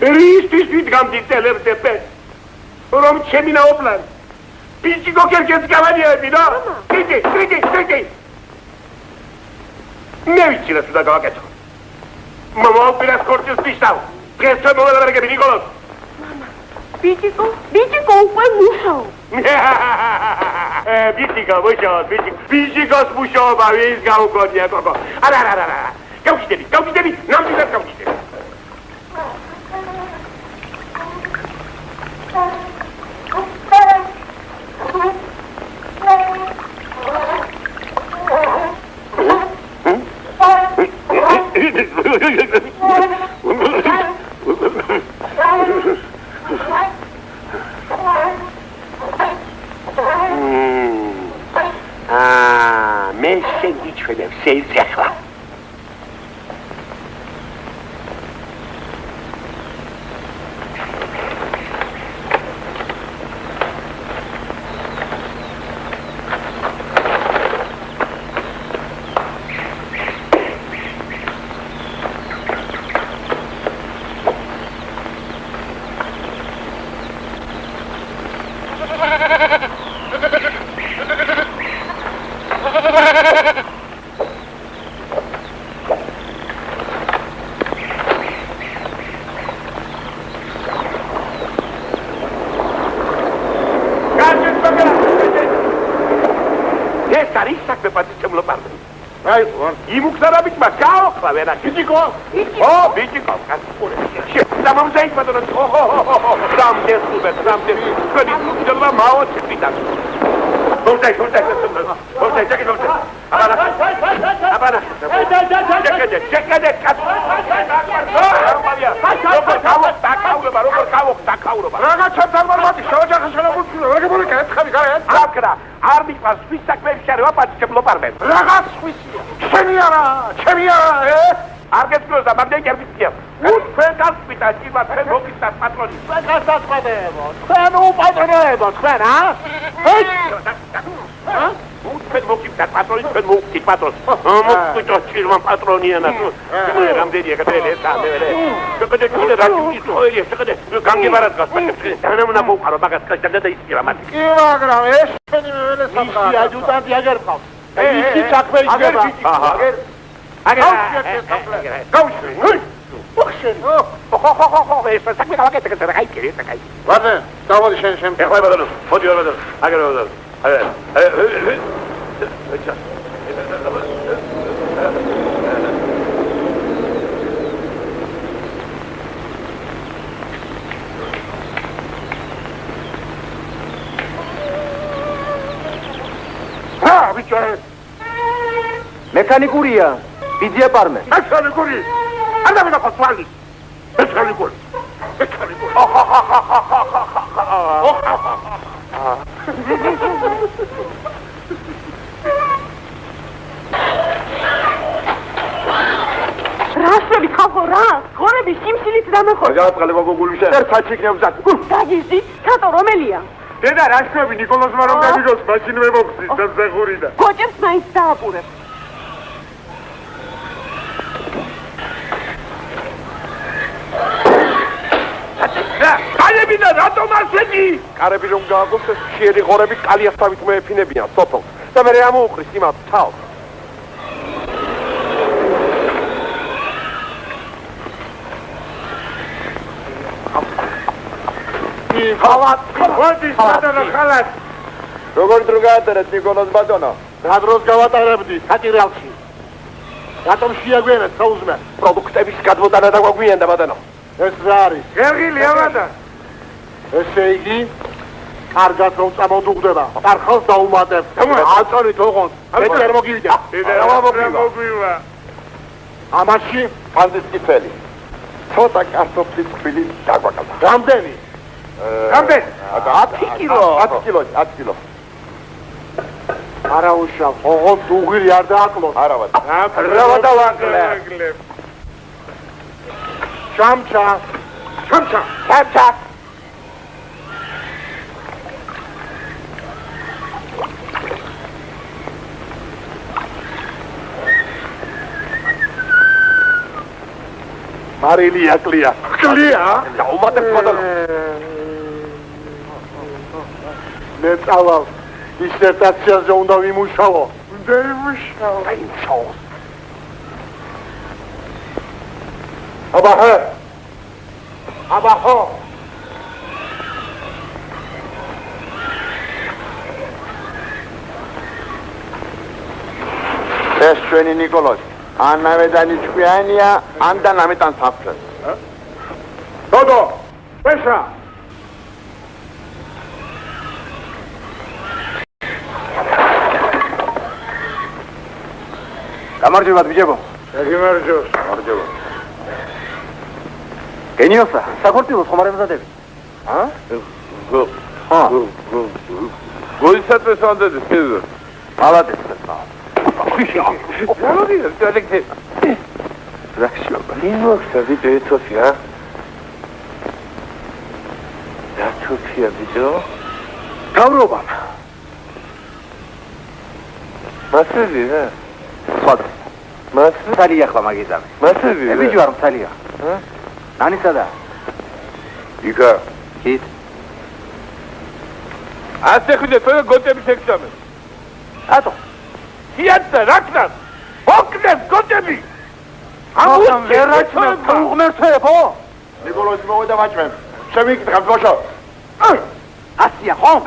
Ristis ვიდგამ დიტელერდები. რომ ჩემი ნაოპლანი. ბიჭი გოგერგებს გავადიები რა? კიკი. მე ვიცი რა თუნდა გავაკეთო. მამა უპირას კორტის პისტავ. დღეს მოველარგები ნიკოლოს.
მამა, ბიჭიკო უკვე მუშაობ. ბიჭიკოს მუშაობა
ვის გაუგონია გოგო. არა. გავხიდები, ნამდვილად გავხიდები. მე შეგიჩვენებ შეიძლება. მეპატის შემლოპარდენ.
აი, ვარ.
იმუქსარაბით მას გაოხლა ვერა. ბიჭიკო. ო, ბიჭიკო, კაცკურე. დამამზაით ბატონო. ოჰო. სამდეს უბეთ, სამდეს. თქვენი მუქდება მაოცებიდან. Voltaj. Abana. Čekajte, kad...
Raga četam normati, što ođa se ne budu, raga boli kaj, tkavi kaj,
Rakra, arnik vas, svisak me všari, opati će bloparben.
Raga svisi, čemijara,
Arget kloza, magdej gerbitkijem. Sve gaspita, ima sve mokistat patroni.
Sve gaspatpademo, sve upadremo, sve, a? Hej!
Sve mokistat patroni, sve mokistat patroni. Mokistat čirvan patroni, რამდენია გადაელე სამერე. შეგდე კიდე რაჭი თოირი, შეგდე განგებარად გასპაკეთე. დანამნა მოყარო მაგას კაცდა და ისკირა მათი.
კი მაგრამ ეს ჩვენი მევენე სამყარო. ისი აჯუტანტი აგერ ყავს. ისი საქმე იქნება.
ეს საქმე გავაკეთე კაცო, გაიქერი, საკაი.
ვარდე, დავოდი შენ.
ეხლა ბატონო, მოდი ბატონო. აგერ ბატონო.
მექანიკურია, ბიძია პარმე.
მექანიკური. ადამიანი ფასვალი. მექანიკური.
რასები ხალხო რა? ხორები სიმსილით დამეხო.
გააწყალება გოგულიშე. ერთად იქნევზად.
დაგიზი, ხატო რომელია?
დედა რაშები ნიკოლოზმა რომ გამიგოს მაშინვე მოგზის სამსახურიდა.
კოჭებს მაინც დააპურებ.
კალები და რატომ ასეთი?
კარები რომ გააგოს ეს ხიერი ღორები კალიასთავით მოეფინებიან სოფელს და მე ამოუყრის იმათ თავს. ხალათ, ვადის ბატონო ხალათ. როგორ დრო გაატარეთ ნიკოლოზ ბატონო? რა დროს გავატარებდი? საჭირელში. რატომ შეაგვიანეთ საუზმე? პროდუქტების გადმოტანა დაგვაგვიანდა ბატონო. ეს რა არის? გერგილი ამადა. ესე იგი კარგად რომ წამოდუღდება. კარხალს დაუმატებ. აწონით ოღონდ. მეტერ მოგივიდა. მოგივა. ამაში ფანდის კიფელი. ცოტა კარტოფლის ფილი დაგვაკალდა. რამდენი? რამდენი? 10 კილო. 10 კილო. არა უშავ, ოღონდ უღირი არ დააკლოს. არა ბატონო. რა დავაკლებ. ჩამჩა. მარილია კლია. დაუმატებ ბატონო. მე წავალ დისერტაციაზე უნდა ვიმუშაო. აბაჰო. ეს ჩვენი ნიკოლოზი. ანავე დანიშკვიანია, ან და ნამეტან საფრთხეს. დოდო, პეშა. გამარჯობა ბიჭებო. გამარჯობა. გენიოსა, საქორწილოს ხომ არ ემზადები?
გოისათვის ამდედი სიზო.
მალადეს.
იმოხსები დეცოთია. დაცოთია ბიჭო.
გავრობა.
მასები რა?
ხოდა.
მასები?
თალია ხლა მაგიზამე.
მასები?
ბიჭო არ თალია. ნანისადა?
იკა.
კით.
ასე ხვიდე თორე გოტები შექცამე.
ატო.
Iată, Ragnar! Ocnem, gotemi!
Am ვერაჩმევ, უღმერთოებო? ნიკოლოზი მოვიდა ვაჭმევ. შემიგდრებ ბოშო. ასია ხომ?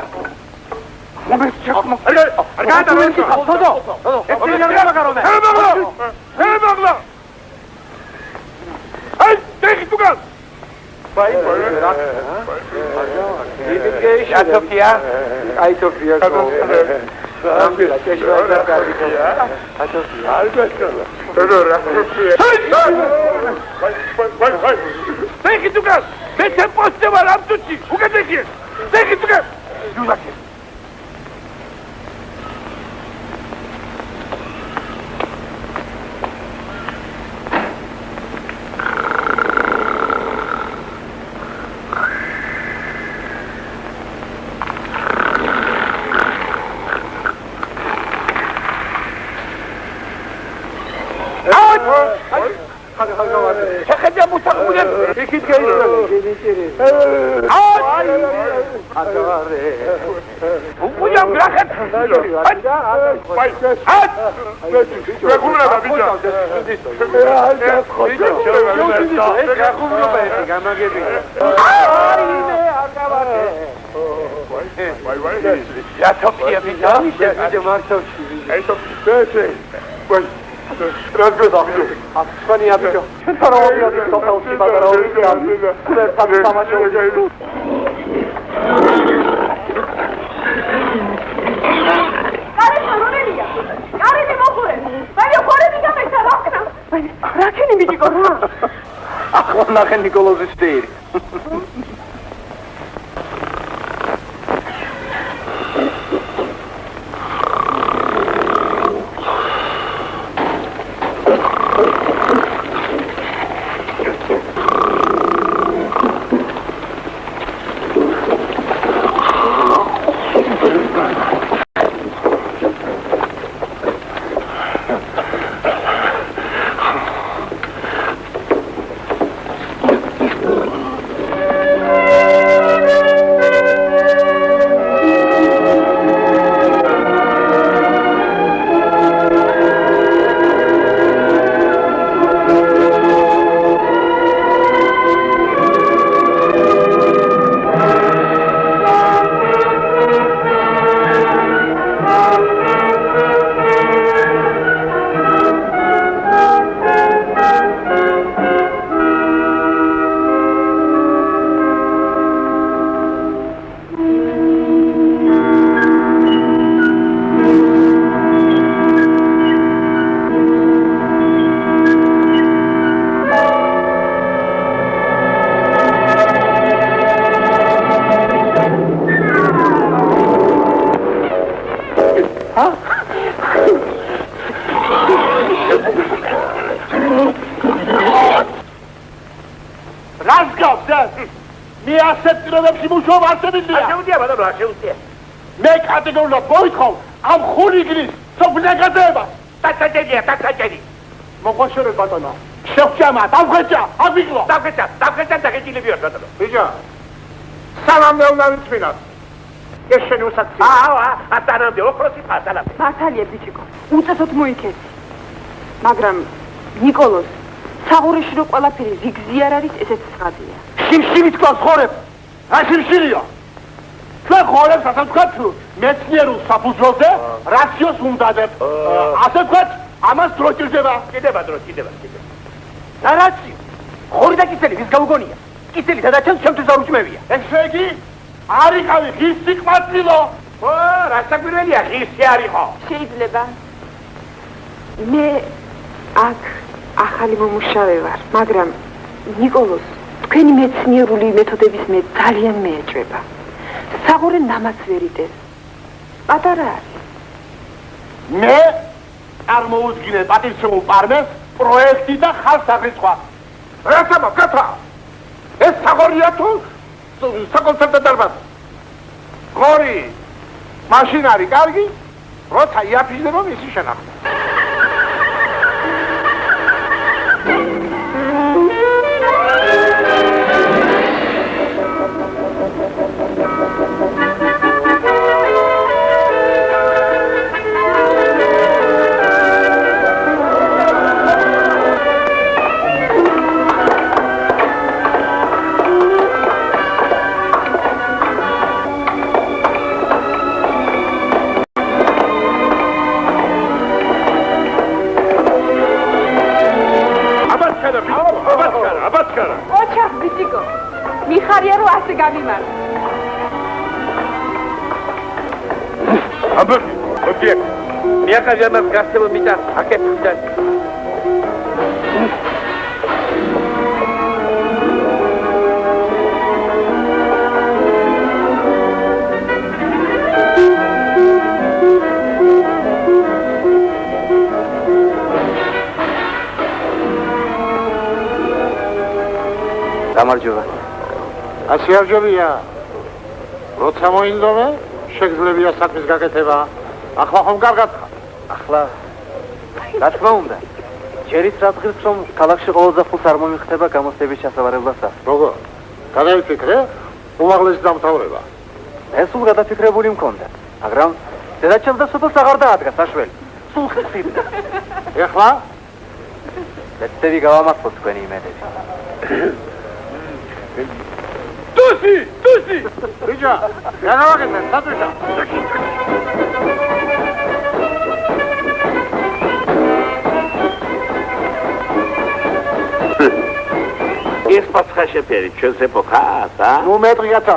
მართალია ბიჭიკო, უწესოთ მოიქეცი. მაგრამ ნიკოლოზ, საღურიში რო ყველაფერი რიგზი არ არის, ესეც ცხადია.
შიმშილით ყავს ხორებს. რა შიმშილია? ჩვენ ხორებს ასე ვთქვათ, მეცნიერულ საფუძველზე რაციოს უმდადებ. ასე ვთქვათ, ამას დრო ჭირდება. კიდევა. რა რაციო? ხორი და კისელი ვის გაუგონია? კისელი დადაჩენს ჩემთვის არ უჭმევია. ესე იგი, არ იყავი ღირსი ყვაწილო. რა საკვირველია ღირსი არ იყო?
შეიძლება. მე აქ ახალი მომუშავე ვარ, მაგრამ ნიკოლოზ, თქვენი მეცნიერული მეთოდების მე ძალიან მეეჭვება. საღურე ნამაც ვერ იტევს. პატარა არის.
მე წარმოუდგინე პატივცემულ პარმეს პროექტი და ხალხსაღრიცხვა. რაცამა, კაცა! ეს საღორია თუ საკონცერტო დარბაზი? ხორი! მაშინ არის კარგი, როცა იაფიჟდება მისი შენახვა.
ჭიკო. მიხარია რომ ასე გამიმართ.
აბა, ოდიე. მიახაზია მას გასწევ მიტა, აკეთებდა.
გამარჯობა.
ასიარჯობია. როცა მოინდომე, შეგძლებია საქმის გაკეთება. ახლა ხომ კარგად ხარ?
ახლა რა თქმა უნდა. ჯერიც რა დღეს რომ ქალაქში ყოველდღე ფულს არ მომიხდება გამოცდების ჩასავარებლასაც.
როგორ? გადაიფიქრე? უმაღლესი დამთავრება.
ეს სულ გადაფიქრებული მქონდა, მაგრამ დედაჩემს და სოფელს აღარ დაადგა საშველი. სულ ხსიბდა.
ეხლა?
ეცები გავამართლოთ თქვენი იმედები.
Tusi!
ბიჭო, რა გავაკეთე? სათუშა.
ეს პაცხა შეფერი, ჩვენს ეპოქას, ა?
ნუ მეტრიაცა.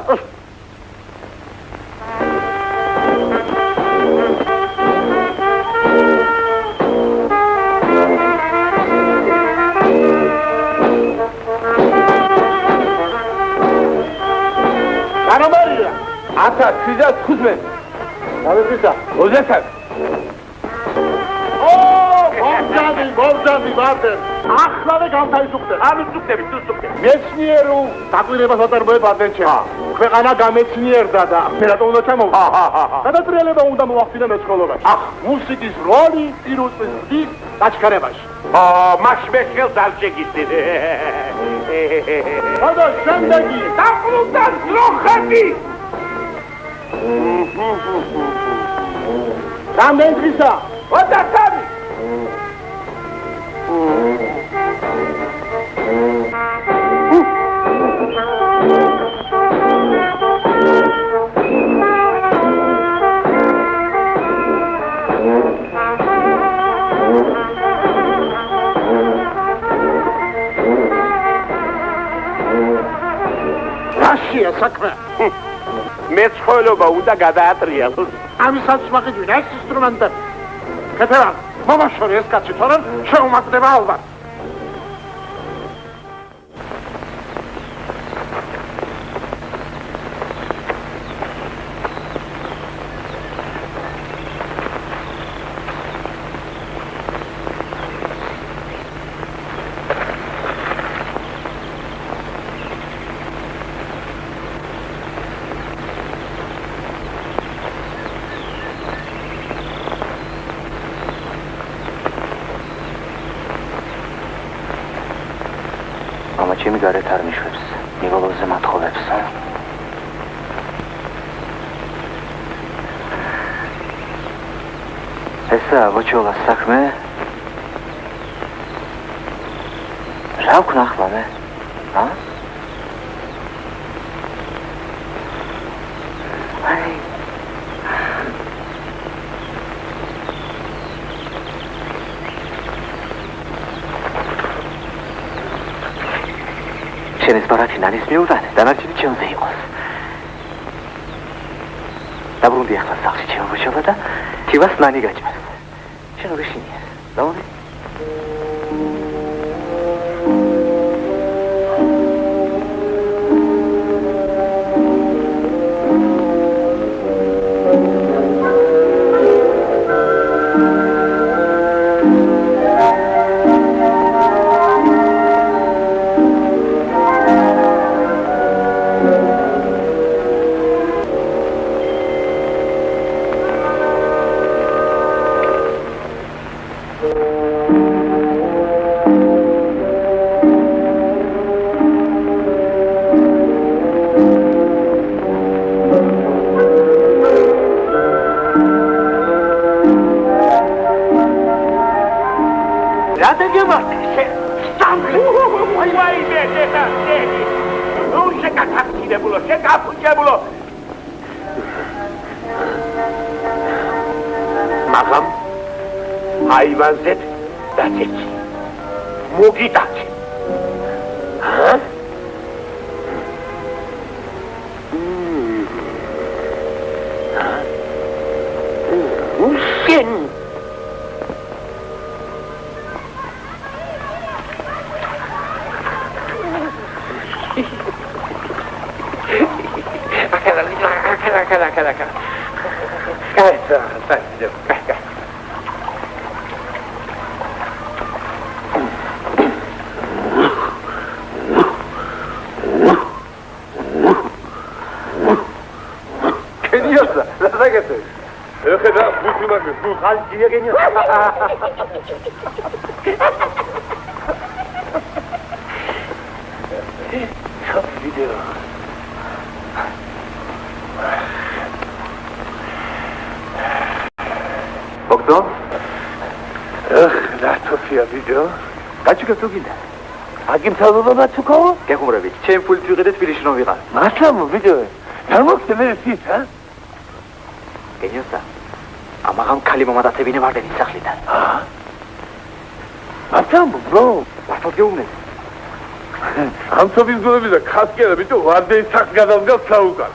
ანომალია. 1315.
დავიწყდა.
23.
მოვძამდი, ვარდენ. ახლავე გამთავისუფლდე.
ანუ წუხდები, თუ წუხდები.
მეცნიერულ დაკვირვებას ატარებებ ადვენჩა. ქვეყანა გამეცნიერდა და ფერატო უნდა ჩამოვიდა. გადატრიალება უნდა მოახდინა მეცხოველობაში. ახ, მუსიკის როლი პირუტყვის დის დაჩქარებაში.
მას მე ხელს არ შეგიძლია.
ხოდა შემდეგი
დაყრუნდა ძროხები.
რამდენდღისა?
23.
რაშია საქმე?
მეცხოველობა უნდა გადაატრიალოს.
ამისაც მაგიძვინა ეს ინსტრუმენტები. ქეთერა, მომაშორი ეს კაცი, თორემ შეუმაგდება ალბათ.
ჩემი გარეთ არ მიშვებს, ნიველოზე მათხოვებს. ესაა ბოჩოლას საქმე. რა ვქნა ახლა მე? შენის ბარათი ნანის მიუვდანე, დანარჩენი ჩემზე იყოს. დაბრუნდი ახლა სახლში ჩემო ბოჩოლა და თივას ნანი გაჭარს. შენ ორი შინია, დაუნე?
მაგრამ აივანზეთ დაწექი. მოგიტაკი.
Geniyorsa, nasıl getir?
ეხლა ბუთიმაკი თუ
ხალხია გენიო. ვიდეო. ბოგდო? ეხლა თოფია ვიდეო. გაჩუქა თუ გინდა. აგიმთავრობა თუკო? გეხუმრებით. ჩემ ფულს ვიღეთ თბილისში რომ ვიყავ. მართლა ვიდეო. არ მოხდე მე ის, ჰა? გენიოსა. ამაღამ ქალი მომატაცებინე ვარდენის სახლიდან. მართლა ბრო, მართლა გეუბნები.
ამ თობის გულები და ხასკერა ბიჭო ვარდენის სახლს გადავდგა საუკან.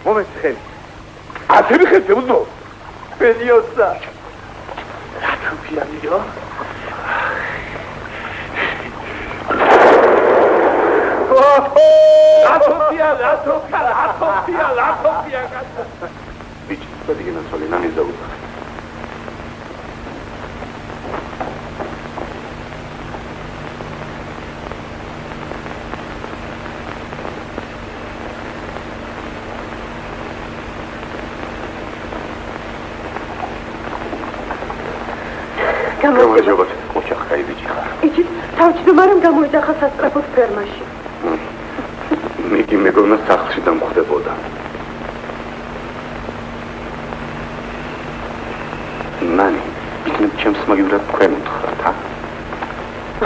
მომენტ ხელი.
ასე მიხეთე უძო.
გენიოსა. რა თქია ვიდეო?
Latopia.
Bici, vedi che non sono i nani dovuti.
გამარჯობა.
ოჯახი ბიჭი ხარ.
იცით, თავმჯდომარემ გამოიძახა სასწრაფოდ ფერმაში.
მიგი მეგონა სახლში დამხვდებოდა. ნანი, იქნებ ჩემს მაგივრად თქვენ უთხრათ, ჰა?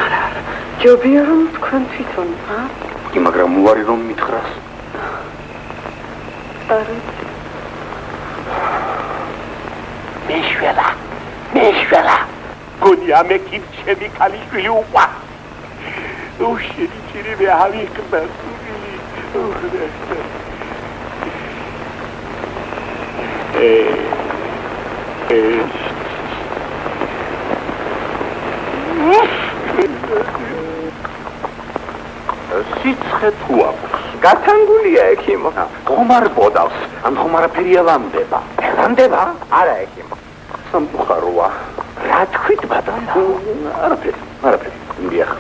არა, ჯობია რომ თქვენ თვითონ, ჰა?
კი, მაგრამ უარი რომ მითხრას.
არა.
მეშველა. გონი ამე კირჩები ქალიშვილი უყვა. უშირი მე ავიხდა. სიცხე თუ აქვს?
გათანგულია ექიმო.
ხომარ ბოდავს, ან ხომარაფერი ელამდება.
ელამდება? არა ექიმო.
სამწუხაროა.
რა თქვით ბატონო?
არაფერი. დიახ.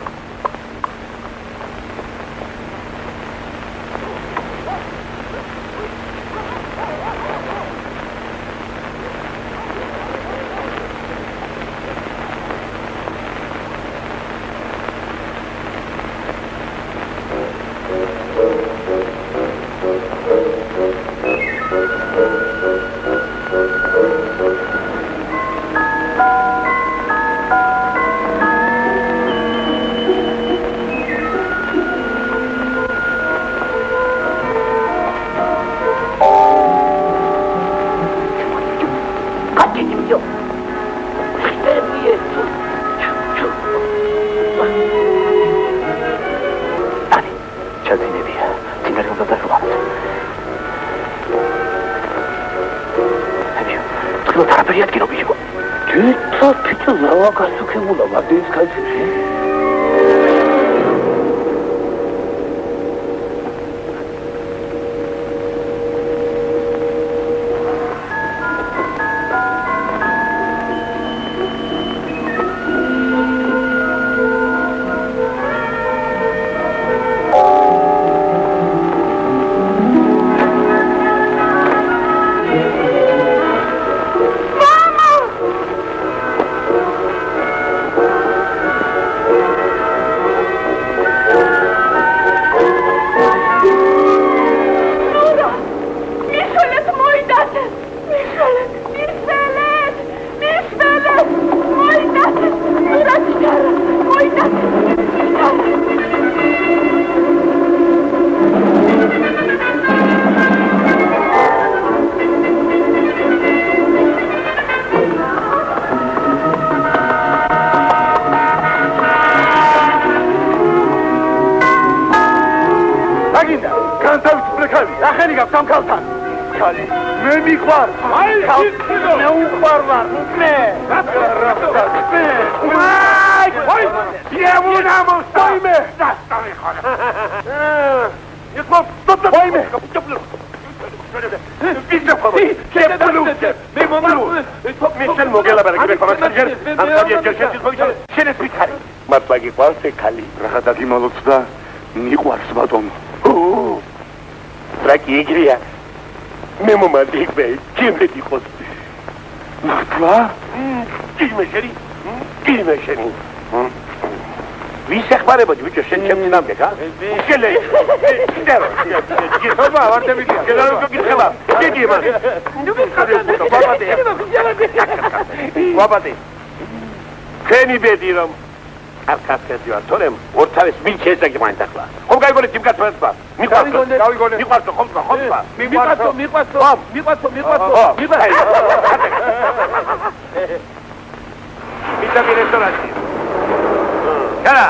მართლა გიყვარს ეს ქალი?
რა დაგიმალოთ და მიყვარს ბატონო.
რა კი ეგრეა? მე მომარდი იქ ჩემი იყოს.
მართლა?
გიმე შენი. ვის ეხმარებოდი ბიჭო შენ ჩემს ნამდვილად ა? შელე.
აბა ვარდები
გიხება. დიდი მან.
ნუ მიხარდა.
ვაბადე. ქენი ბედი რომ არ კაცებია თორემ ორთავის ვინ შეესაგი მაინც ახლა. ხომ გაიგონეთ იმ კაცმა? მიყვარსო ხომ?
მიყვარსო.
მიტა რესტორანში. Cara!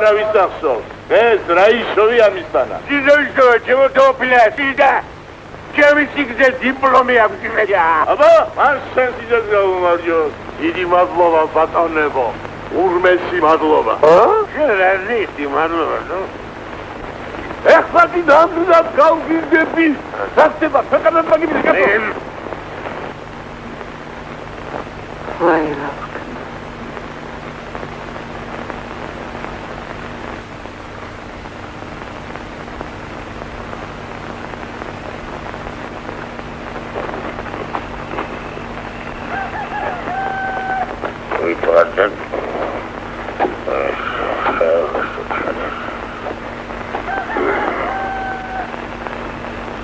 არავის ახსოვს. ეს რა ისოვი ამისთანა.
ისოვი ჩემო თოფილესი და ჩემი სიგზე დიპლომი აქვს იმედა.
აბა, მან შენ სიგზეს გაუმარჯო. დიდი მადლობა ბატონებო. ურმესი მადლობა.
შენ რა ზეთი მადლობა, ნუ.
ეხლა დიდამდვილად გავგირდები. სასტება, ქვეყანად მაგიბილი გასო.
ვაილა.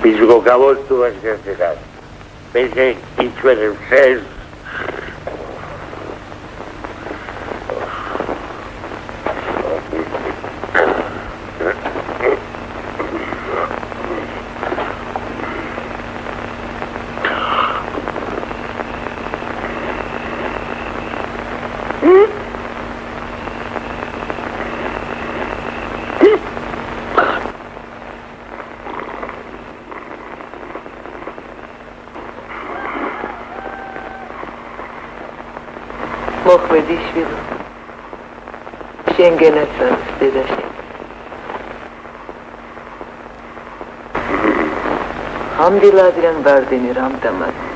Bizgo gavostu vasgertekat. Beze içverim ses.
მოხვედიშვილი შენგენაც არის დედაში ამდილადიან ბარდენი რამდამად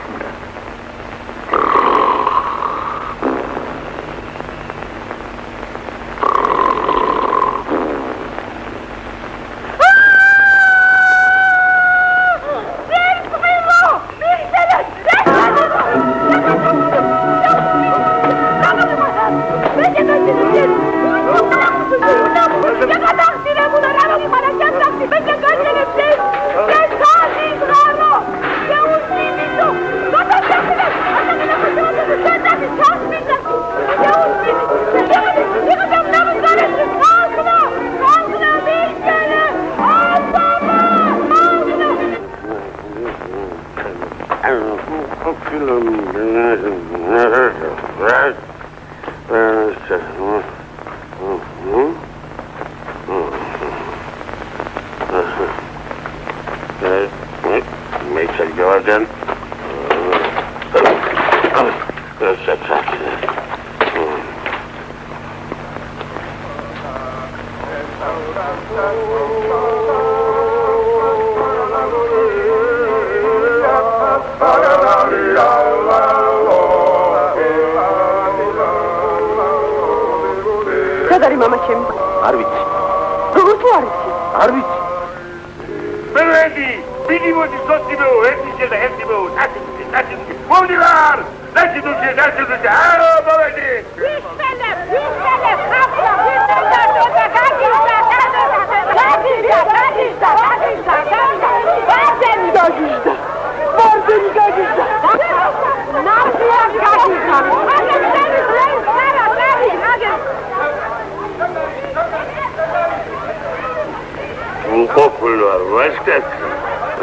ვარ ვაშკაც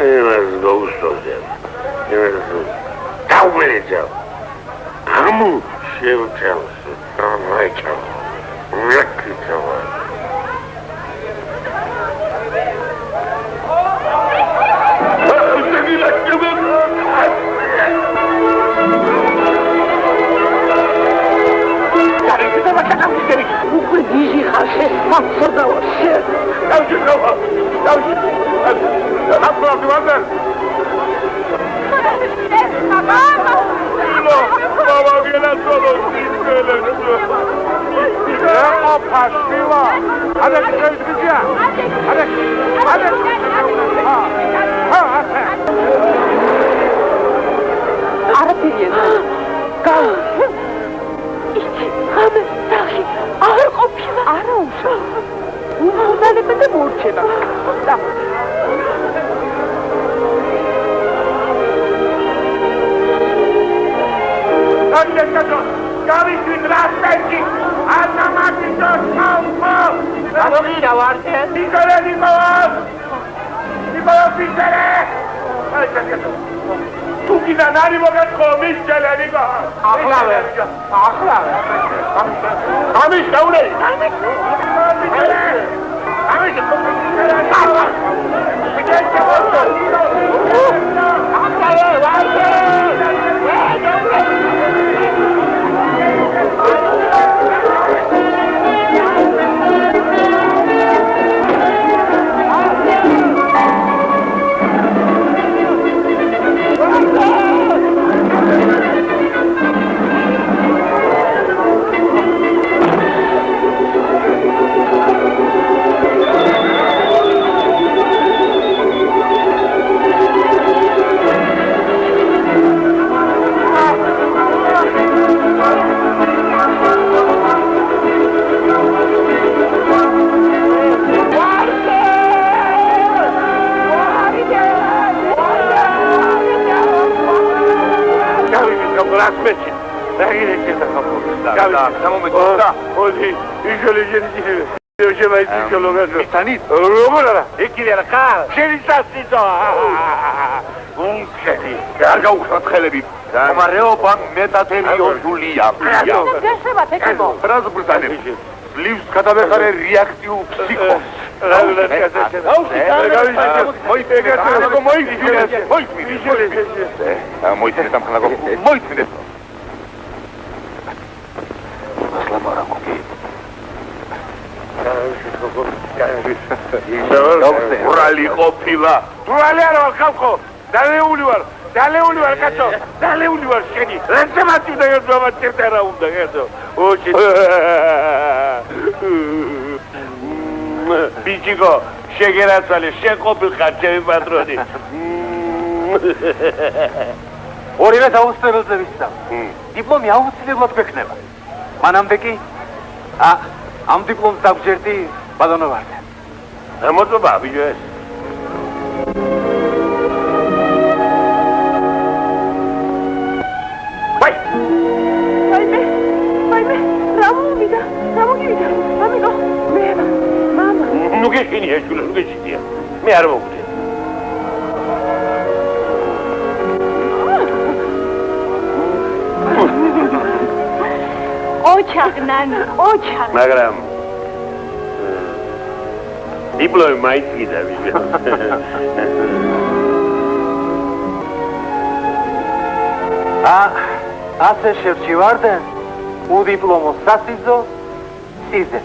იმას გოუსტოზე დაუმეჯა ამუ შევჭავს რაიჭა ვაკიცა ურალი ყოფილა ურალი არა ვარ ხალხო დალეული ვარ კაცო დალეული ვარ შენი რაცემაც უნდა ერთმა რა უნდა კაცო ოჩი ბიჭიკო შეგერაცვალე შენ ყოფილხარ ჩემი პატრონი
ორივე დაუსწრებელზე ვისწავ დიპლომი აუცილებლად გვექნება მანამდე კი ამ დიპლომს დაგჯერდი ბატონო ვარდე
ამოწობა ბიჭო ეს ნუ გეშინია შულა ნუ გეშინია მე არ მოგდე
ოჩახ ნანი ოჩახ
მაგრამ დიპლომი მაინც გიდა ბიჭო
ასე შევჩივარდენ უდიპლომო სასიზო სიზე